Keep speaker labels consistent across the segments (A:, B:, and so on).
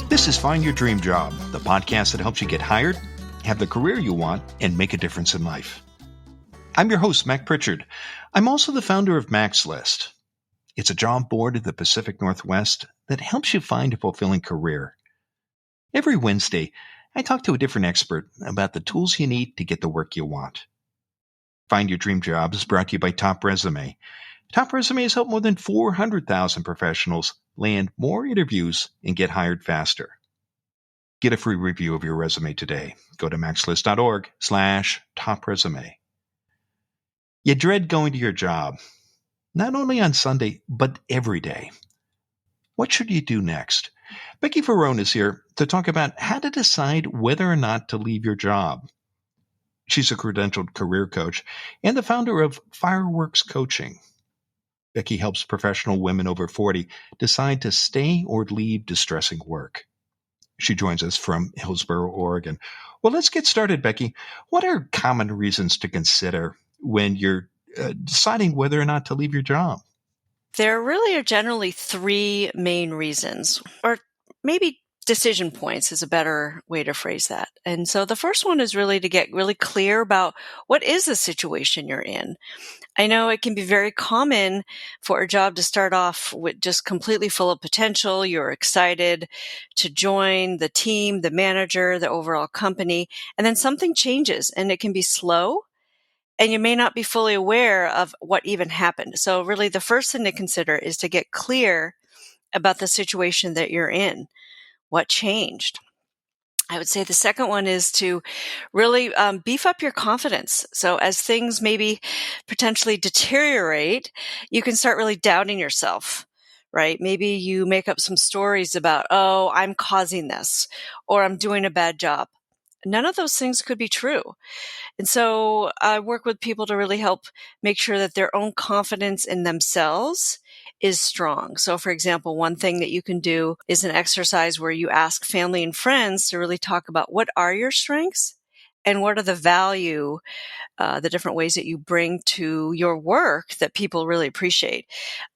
A: This is Find Your Dream Job, the podcast that helps you get hired, have the career you want, and make a difference in life. I'm your host, Mac Pritchard. I'm also the founder of Mac's List. It's a job board in the Pacific Northwest that helps you find a fulfilling career. Every Wednesday, I talk to a different expert about the tools you need to get the work you want. Find Your Dream Job is brought to you by Top Resume. Top Resume has helped more than 400,000 professionals land more interviews and get hired faster. Get a free review of your resume today. Go to maxlist.org/topresume. You dread going to your job, not only on Sunday, but every day. What should you do next? Becky Farone is here to talk about how to decide whether or not to leave your job. She's a credentialed career coach and the founder of Fireworks Coaching. Becky helps professional women over 40 decide to stay or leave distressing work. She joins us from Hillsboro, Oregon. Well, let's get started, Becky. What are common reasons to consider when you're deciding whether or not to leave your job?
B: There really are generally three main reasons, or maybe decision points is a better way to phrase that. And so the first one is really to get really clear about what is the situation you're in. I know it can be very common for a job to start off with just completely full of potential. You're excited to join the team, the manager, the overall company, and then something changes and it can be slow and you may not be fully aware of what even happened. So really the first thing to consider is to get clear about the situation that you're in. What changed? I would say the second one is to really beef up your confidence. So as things maybe potentially deteriorate, you can start really doubting yourself, right? Maybe you make up some stories about, oh, I'm causing this, or I'm doing a bad job. None of those things could be true. And so I work with people to really help make sure that their own confidence in themselves is strong. So for example, one thing that you can do is an exercise where you ask family and friends to really talk about what are your strengths and what are the value, the different ways that you bring to your work that people really appreciate.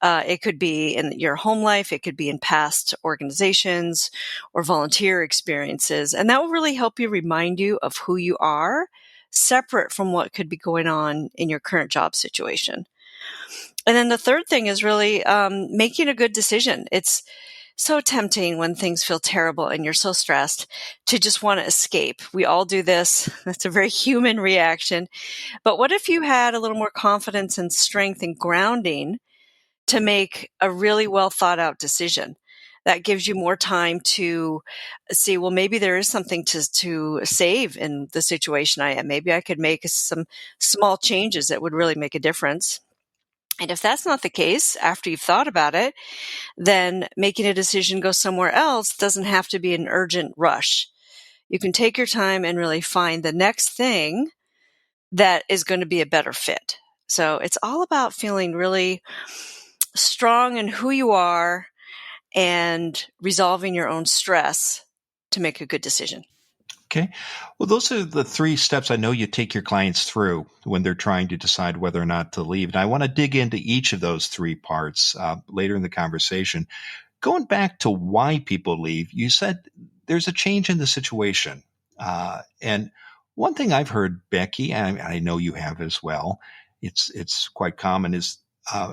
B: It could be in your home life, it could be in past organizations or volunteer experiences. And that will really help you remind you of who you are, separate from what could be going on in your current job situation. And then the third thing is really making a good decision. It's so tempting when things feel terrible and you're so stressed to just want to escape. We all do this. That's a very human reaction. But what if you had a little more confidence and strength and grounding to make a really well thought out decision? That gives you more time to see, well, maybe there is something to save in the situation I am. Maybe I could make some small changes that would really make a difference. And if that's not the case, after you've thought about it, then making a decision go somewhere else doesn't have to be an urgent rush. You can take your time and really find the next thing that is going to be a better fit. So it's all about feeling really strong in who you are and resolving your own stress to make a good decision.
A: Okay. Well, those are the three steps I know you take your clients through when they're trying to decide whether or not to leave. And I want to dig into each of those three parts later in the conversation. Going back to why people leave, you said there's a change in the situation. And one thing I've heard, Becky, and I know you have as well, it's quite common, is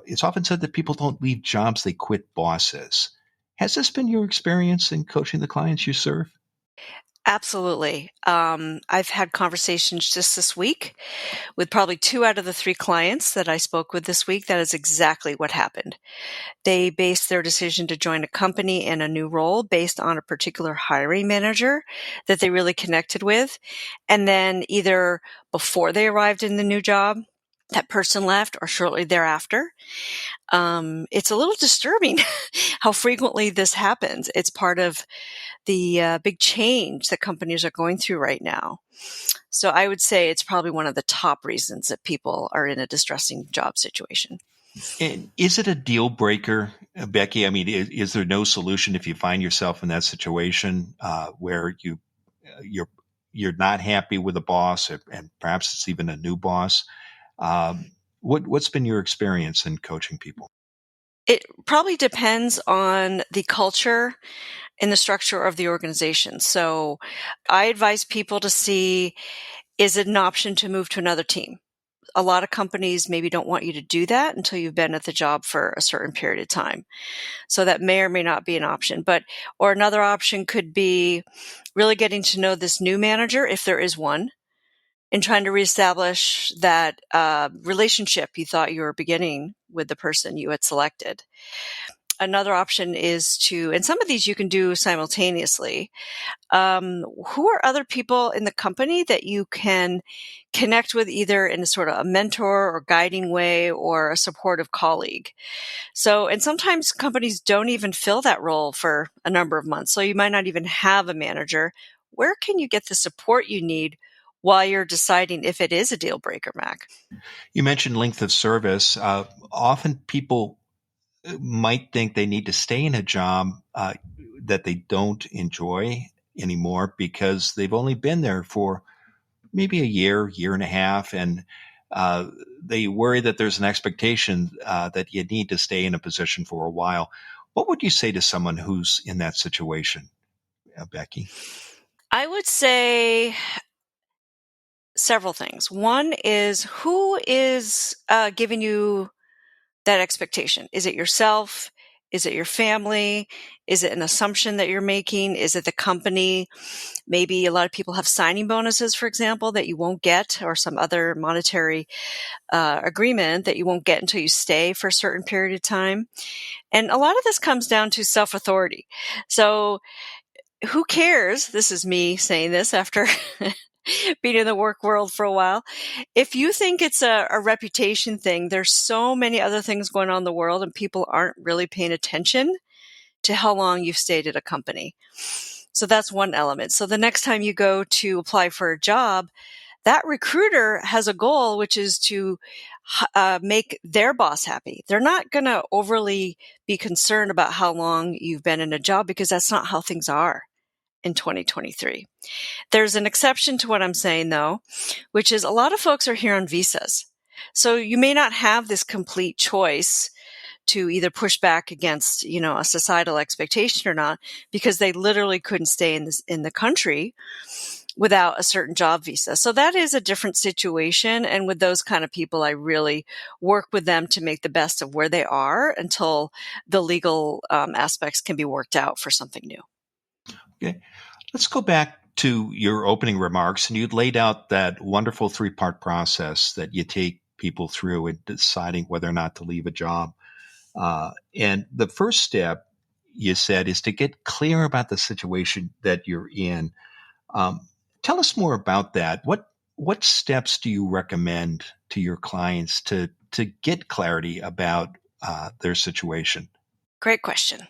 A: it's often said that people don't leave jobs, they quit bosses. Has this been your experience in coaching the clients you serve?
B: Absolutely. I've had conversations just this week with probably 2 out of the 3 clients that I spoke with this week. That is exactly what happened. They based their decision to join a company in a new role based on a particular hiring manager that they really connected with. And then either before they arrived in the new job, that person left, or shortly thereafter. It's a little disturbing how frequently this happens. It's part of the big change that companies are going through right now. So I would say it's probably one of the top reasons that people are in a distressing job situation.
A: And is it a deal breaker, Becky? I mean, is there no solution if you find yourself in that situation where you're not happy with a boss, and perhaps it's even a new boss. What's been your experience in coaching people?
B: It probably depends on the culture and the structure of the organization. So I advise people to see, is it an option to move to another team? A lot of companies maybe don't want you to do that until you've been at the job for a certain period of time. So that may or may not be an option. Or another option could be really getting to know this new manager, if there is one, and trying to reestablish that relationship you thought you were beginning with the person you had selected. Another option is to, and some of these you can do simultaneously. Who are other people in the company that you can connect with, either in a sort of a mentor or guiding way, or a supportive colleague? So, and sometimes companies don't even fill that role for a number of months. So you might not even have a manager. Where can you get the support you need while you're deciding if it is a deal breaker, Mac?
A: You mentioned length of service. Often people might think they need to stay in a job that they don't enjoy anymore because they've only been there for maybe a year and a half, and uh, they worry that there's an expectation that you need to stay in a position for a while. What would you say to someone who's in that situation, Becky?
B: I would say several things. One is, who is giving you that expectation? Is it yourself? Is it your family? Is it an assumption that you're making? Is it the company? Maybe a lot of people have signing bonuses, for example, that you won't get, or some other monetary agreement that you won't get until you stay for a certain period of time. And a lot of this comes down to self-authority. So who cares? This is me saying this after being in the work world for a while. If you think it's a reputation thing, there's so many other things going on in the world, and people aren't really paying attention to how long you've stayed at a company. So that's one element. So the next time you go to apply for a job, that recruiter has a goal, which is to make their boss happy. They're not going to overly be concerned about how long you've been in a job, because that's not how things are in 2023. There's an exception to what I'm saying, though, which is a lot of folks are here on visas. So you may not have this complete choice to either push back against, a societal expectation or not, because they literally couldn't stay in the country without a certain job visa. So that is a different situation. And with those kind of people, I really work with them to make the best of where they are until the legal aspects can be worked out for something new.
A: Okay. Let's go back to your opening remarks, and you'd laid out that wonderful three-part process that you take people through in deciding whether or not to leave a job. And the first step, you said, is to get clear about the situation that you're in. Um, Tell us more about that. What steps do you recommend to your clients to get clarity about their situation?
B: Great question.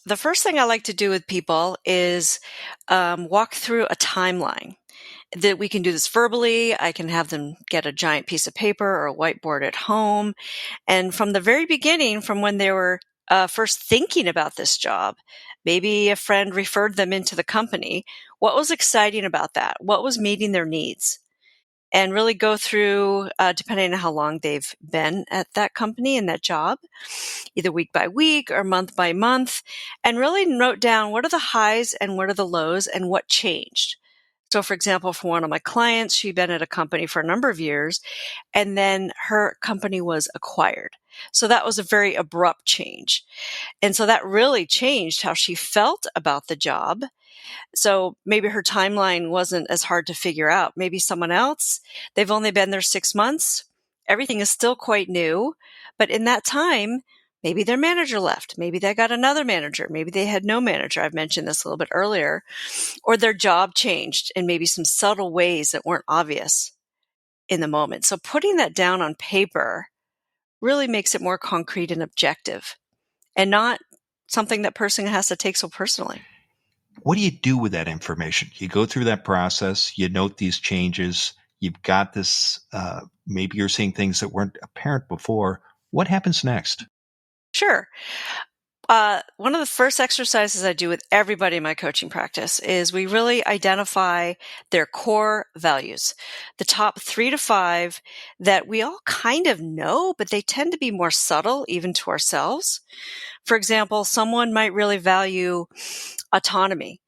B: The first thing I like to do with people is walk through a timeline. That we can do this verbally. I can have them get a giant piece of paper or a whiteboard at home. And from the very beginning, from when they were first thinking about this job, maybe a friend referred them into the company. What was exciting about that? What was meeting their needs? And really go through, depending on how long they've been at that company and that job, either week by week or month by month, and really note down what are the highs and what are the lows and what changed. So, for example, for one of my clients, she'd been at a company for a number of years, and then her company was acquired. So that was a very abrupt change. And so that really changed how she felt about the job. So maybe her timeline wasn't as hard to figure out. Maybe someone else, they've only been there 6 months. Everything is still quite new. But in that time, maybe their manager left. Maybe they got another manager. Maybe they had no manager. I've mentioned this a little bit earlier. Or their job changed in maybe some subtle ways that weren't obvious in the moment. So putting that down on paper really makes it more concrete and objective, and not something that person has to take so personally.
A: What do you do with that information? You go through that process, you note these changes, you've got this, maybe you're seeing things that weren't apparent before. What happens next?
B: Sure. One of the first exercises I do with everybody in my coaching practice is we really identify their core values, the top 3 to 5 that we all kind of know, but they tend to be more subtle even to ourselves. For example, someone might really value autonomy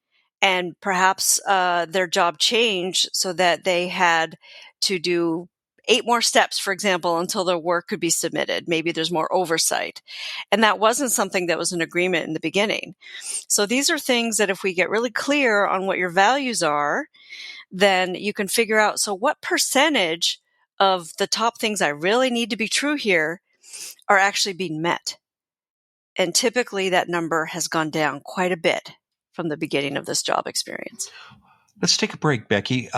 B: and perhaps their job changed so that they had to do 8 more steps, for example, until their work could be submitted. Maybe there's more oversight. And that wasn't something that was an agreement in the beginning. So these are things that if we get really clear on what your values are, then you can figure out, so what percentage of the top things I really need to be true here are actually being met? And typically that number has gone down quite a bit from the beginning of this job experience.
A: Let's take a break, Becky.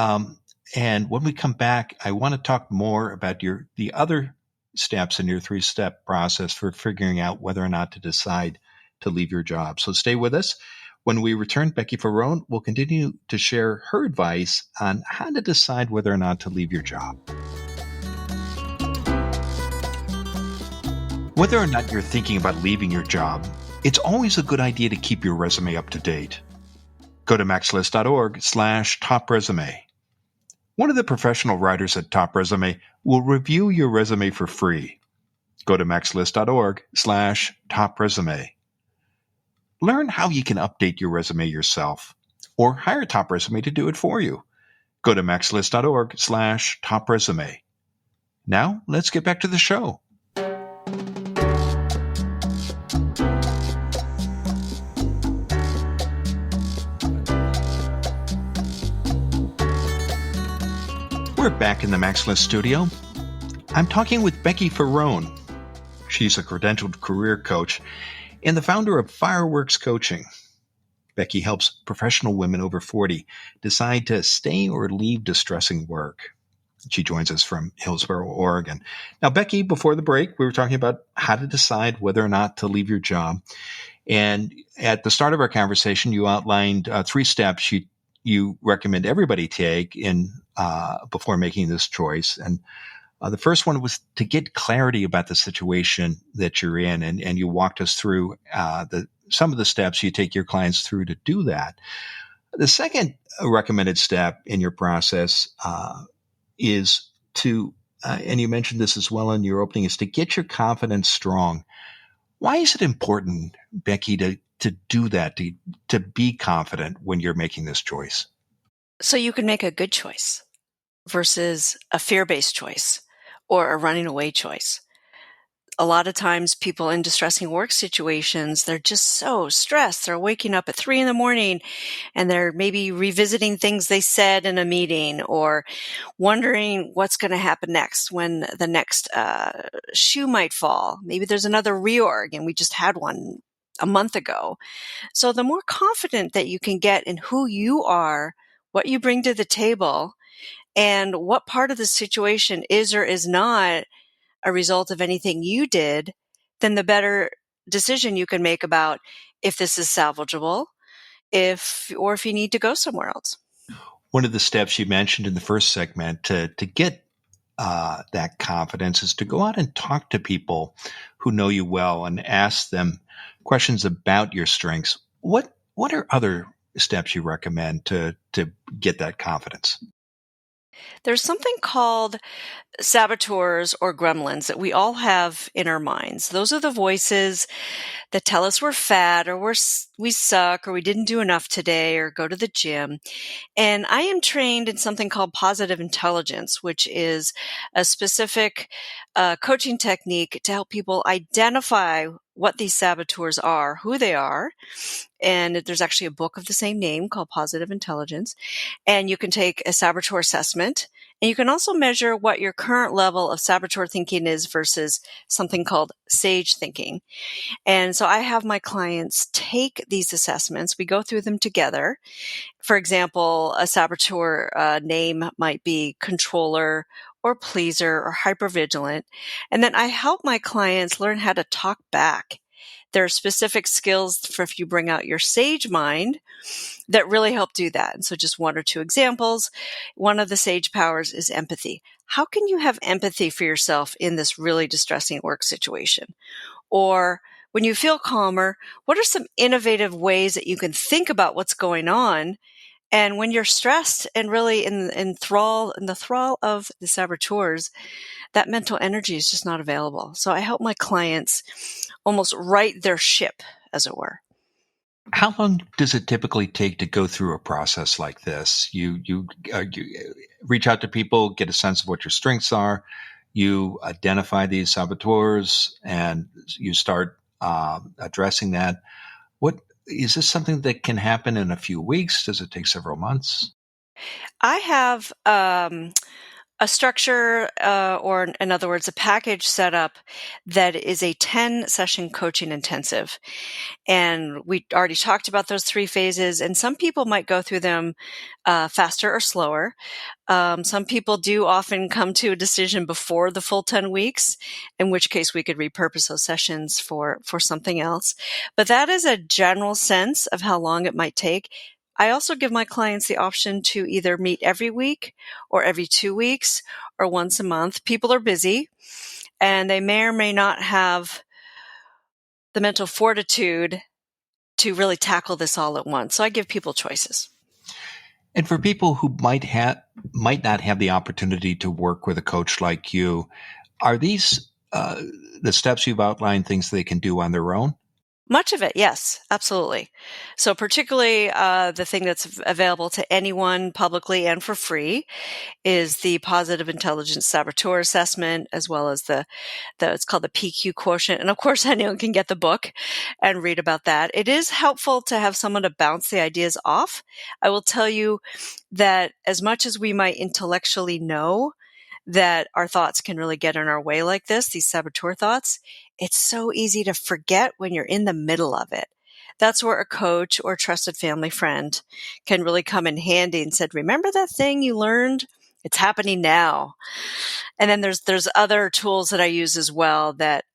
A: And when we come back, I want to talk more about the other steps in your 3-step process for figuring out whether or not to decide to leave your job. So stay with us. When we return, Becky Farone will continue to share her advice on how to decide whether or not to leave your job. Whether or not you're thinking about leaving your job, it's always a good idea to keep your resume up to date. Go to maxlist.org/topresume. One of the professional writers at Top Resume will review your resume for free. Go to maxlist.org/topresume. Learn how you can update your resume yourself, or hire Top Resume to do it for you. Go to maxlist.org/topresume. Now, let's get back to the show. We're back in the MaxList studio. I'm talking with Becky Farone. She's a credentialed career coach and the founder of Fireworks Coaching. Becky helps professional women over 40 decide to stay or leave distressing work. She joins us from Hillsboro, Oregon. Now, Becky, before the break, we were talking about how to decide whether or not to leave your job. And at the start of our conversation, you outlined 3 steps you recommend everybody take before making this choice. And the first one was to get clarity about the situation that you're in. And you walked us through some of the steps you take your clients through to do that. The second recommended step in your process is to, and you mentioned this as well in your opening, is to get your confidence strong. Why is it important, Becky, to do that, to be confident when you're making this choice?
B: So you can make a good choice versus a fear-based choice or a running away choice. A lot of times people in distressing work situations, they're just so stressed. They're waking up at 3 a.m. and they're maybe revisiting things they said in a meeting or wondering what's going to happen next when the next shoe might fall. Maybe there's another reorg and we just had one a month ago. So the more confident that you can get in who you are, what you bring to the table, and what part of the situation is or is not a result of anything you did, then the better decision you can make about if this is salvageable, or if you need to go somewhere else.
A: One of the steps you mentioned in the first segment to get that confidence is to go out and talk to people who know you well and ask them questions about your strengths. What are other steps you recommend to get that confidence?
B: There's something called saboteurs or gremlins that we all have in our minds. Those are the voices that tell us we're fat or we suck or we didn't do enough today or go to the gym. And I am trained in something called positive intelligence, which is a specific coaching technique to help people identify what these saboteurs are, who they are. And there's actually a book of the same name called Positive Intelligence. And you can take a saboteur assessment. And you can also measure what your current level of saboteur thinking is versus something called sage thinking. And so I have my clients take these assessments. We go through them together. For example, a saboteur name might be controller or pleaser or hypervigilant. And then I help my clients learn how to talk back. There are specific skills for if you bring out your sage mind that really help do that. And so just 1 or 2 examples. One of the sage powers is empathy. How can you have empathy for yourself in this really distressing work situation? Or when you feel calmer, what are some innovative ways that you can think about what's going on? And when you're stressed and really in the thrall of the saboteurs, that mental energy is just not available. So I help my clients almost right their ship, as it were.
A: How long does it typically take to go through a process like this? You reach out to people, get a sense of what your strengths are. You identify these saboteurs, and you start addressing that. What is this something that can happen in a few weeks? Does it take several months?
B: I have a structure, or in other words, a package set up that is a 10-session coaching intensive. And we already talked about those 3 phases, and some people might go through them faster or slower. Some people do often come to a decision before the full 10 weeks, in which case we could repurpose those sessions for something else. But that is a general sense of how long it might take. I also give my clients the option to either meet every week or every 2 weeks or once a month. People are busy and they may or may not have the mental fortitude to really tackle this all at once. So I give people choices.
A: And for people who might not have the opportunity to work with a coach like you, are these the steps you've outlined things they can do on their own?
B: Much of it, yes, absolutely. So particularly the thing that's available to anyone publicly and for free is the Positive Intelligence Saboteur Assessment, as well as it's called the PQ quotient. And of course, anyone can get the book and read about that. It is helpful to have someone to bounce the ideas off. I will tell you that as much as we might intellectually know that our thoughts can really get in our way like this, these saboteur thoughts, it's so easy to forget when you're in the middle of it. That's where a coach or trusted family friend can really come in handy and said, remember that thing you learned? It's happening now. And then there's other tools that I use as well that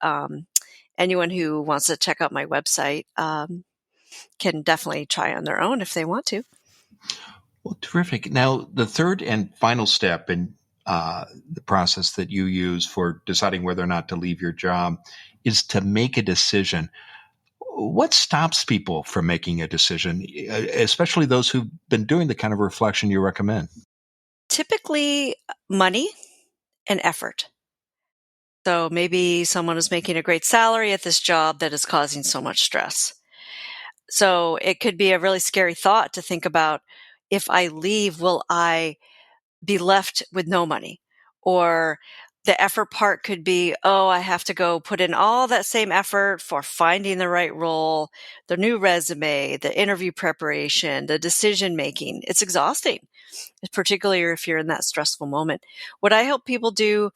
B: anyone who wants to check out my website can definitely try on their own if they want to.
A: Well, terrific. Now, the third and final step in the process that you use for deciding whether or not to leave your job is to make a decision. What stops people from making a decision, especially those who've been doing the kind of reflection you recommend?
B: Typically, money and effort. So maybe someone is making a great salary at this job that is causing so much stress. So it could be a really scary thought to think about, if I leave, will I be left with no money? Or the effort part could be, oh, I have to go put in all that same effort for finding the right role, the new resume, the interview preparation, the decision making. It's exhausting, particularly if you're in that stressful moment. What I help people do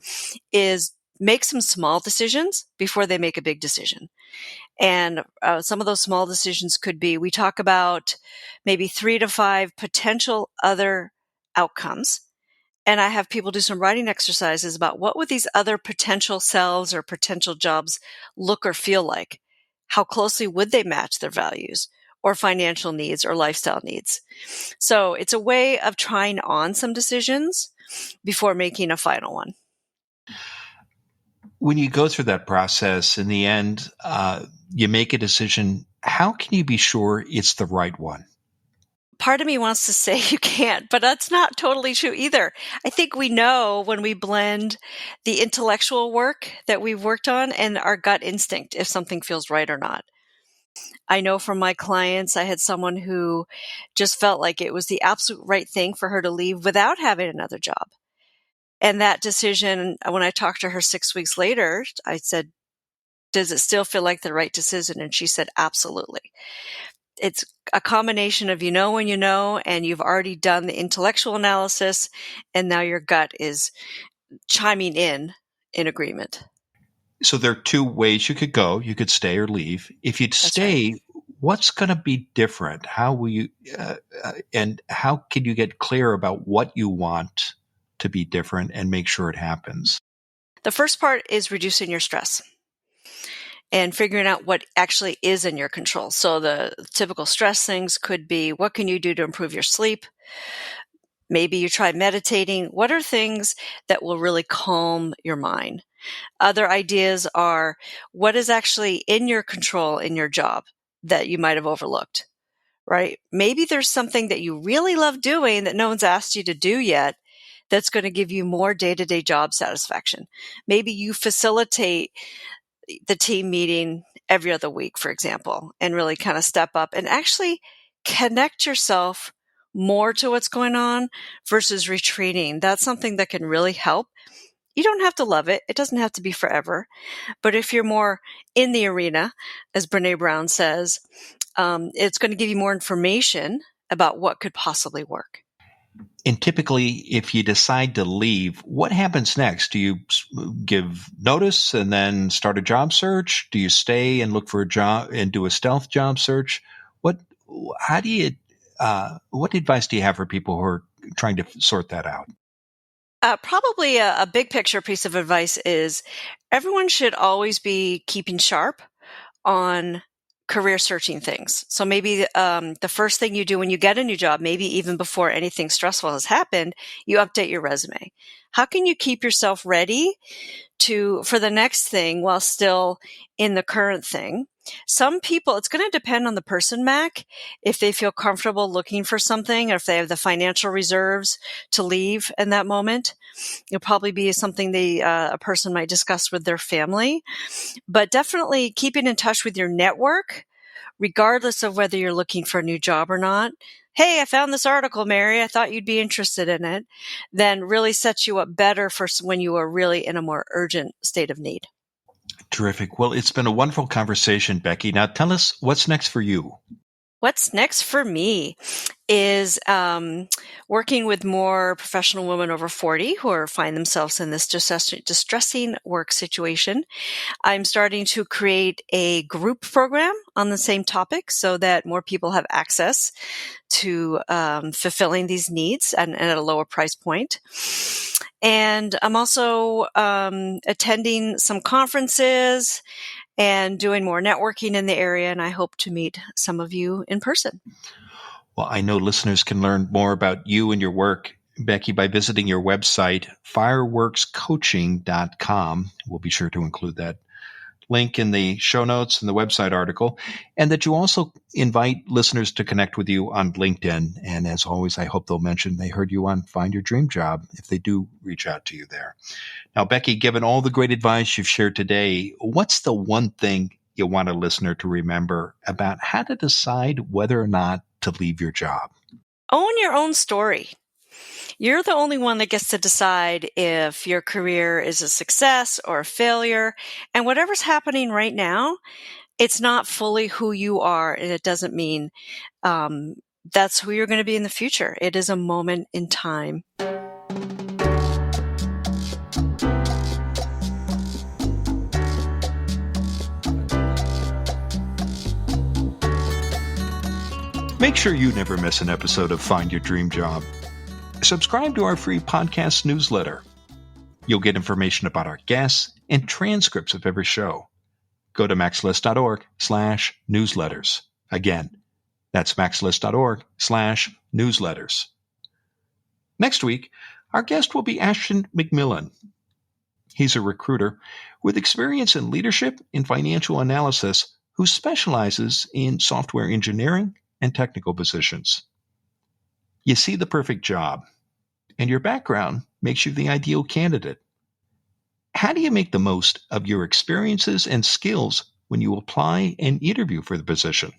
B: is make some small decisions before they make a big decision. And some of those small decisions could be, we talk about maybe 3 to 5 potential other outcomes. And I have people do some writing exercises about what would these other potential selves or potential jobs look or feel like? How closely would they match their values or financial needs or lifestyle needs? So it's a way of trying on some decisions before making a final one.
A: When you go through that process, in the end, you make a decision. How can you be sure it's the right one?
B: Part of me wants to say you can't, but that's not totally true either. I think we know when we blend the intellectual work that we've worked on and our gut instinct if something feels right or not. I know from my clients, I had someone who just felt like it was the absolute right thing for her to leave without having another job. And that decision, when I talked to her 6 weeks later, I said, does it still feel like the right decision? And she said, absolutely. It's a combination of, when you know, and you've already done the intellectual analysis, and now your gut is chiming in agreement.
A: So there are two ways you could go. You could stay or leave. If you'd
B: That's right.
A: stay, what's going to be different? How will you, and how can you get clear about what you want to be different and make sure it happens?
B: The first part is reducing your stress and figuring out what actually is in your control. So the typical stress things could be, what can you do to improve your sleep? Maybe you try meditating. What are things that will really calm your mind? Other ideas are what is actually in your control in your job that you might have overlooked, right? Maybe there's something that you really love doing that no one's asked you to do yet that's going to give you more day-to-day job satisfaction. Maybe you facilitate the team meeting every other week, for example, and really kind of step up and actually connect yourself more to what's going on versus retreating. That's something that can really help. You don't have to love it. It doesn't have to be forever. But if you're more in the arena, as Brene Brown says, it's going to give you more information about what could possibly work.
A: And typically, if you decide to leave, what happens next? Do you give notice and then start a job search? Do you stay and look for a job and do a stealth job search? What advice do you have for people who are trying to sort that out?
B: Probably a big picture piece of advice is everyone should always be keeping sharp on career searching things. So maybe the first thing you do when you get a new job, maybe even before anything stressful has happened, you update your resume. How can you keep yourself ready for the next thing while still in the current thing? Some people, it's going to depend on the person, Mac, if they feel comfortable looking for something or if they have the financial reserves to leave in that moment. It'll probably be something a person might discuss with their family. But definitely keeping in touch with your network, regardless of whether you're looking for a new job or not. Hey, I found this article, Mary. I thought you'd be interested in it. Then really sets you up better for when you are really in a more urgent state of need.
A: Terrific. Well, it's been a wonderful conversation, Becky. Now tell us what's next for you.
B: What's next for me is working with more professional women over 40 who find themselves in this distressing work situation. I'm starting to create a group program on the same topic so that more people have access to fulfilling these needs and at a lower price point. And I'm also attending some conferences and doing more networking in the area, and I hope to meet some of you in person.
A: Well, I know listeners can learn more about you and your work, Becky, by visiting your website, fireworkscoaching.com. We'll be sure to include that link in the show notes and the website article, and that you also invite listeners to connect with you on LinkedIn. And as always, I hope they'll mention they heard you on Find Your Dream Job if they do reach out to you there. Now, Becky, given all the great advice you've shared today, what's the one thing you want a listener to remember about how to decide whether or not to leave your job?
B: Own your own story. You're the only one that gets to decide if your career is a success or a failure. And whatever's happening right now, it's not fully who you are. And it doesn't mean that's who you're going to be in the future. It is a moment in time.
A: Make sure you never miss an episode of Find Your Dream Job. Subscribe to our free podcast newsletter. You'll get information about our guests and transcripts of every show. Go to maxlist.org/newsletters. Again, that's maxlist.org/newsletters. Next week, our guest will be Ashton McMillan. He's a recruiter with experience in leadership and financial analysis who specializes in software engineering and technical positions. You see the perfect job, and your background makes you the ideal candidate. How do you make the most of your experiences and skills when you apply and interview for the position?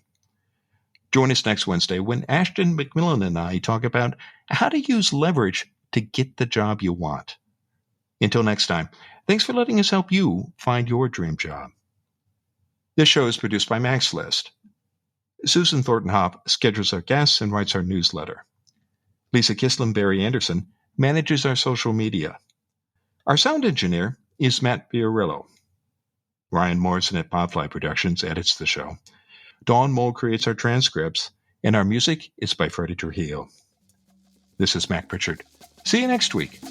A: Join us next Wednesday when Ashton McMillan and I talk about how to use leverage to get the job you want. Until next time, thanks for letting us help you find your dream job. This show is produced by Max List. Susan Thornton-Hopp schedules our guests and writes our newsletter. Lisa Kislin-Barry Anderson manages our social media. Our sound engineer is Matt Fiorillo. Ryan Morrison at Podfly Productions edits the show. Dawn Mole creates our transcripts, and our music is by Freddie Trujillo. This is Mac Pritchard. See you next week.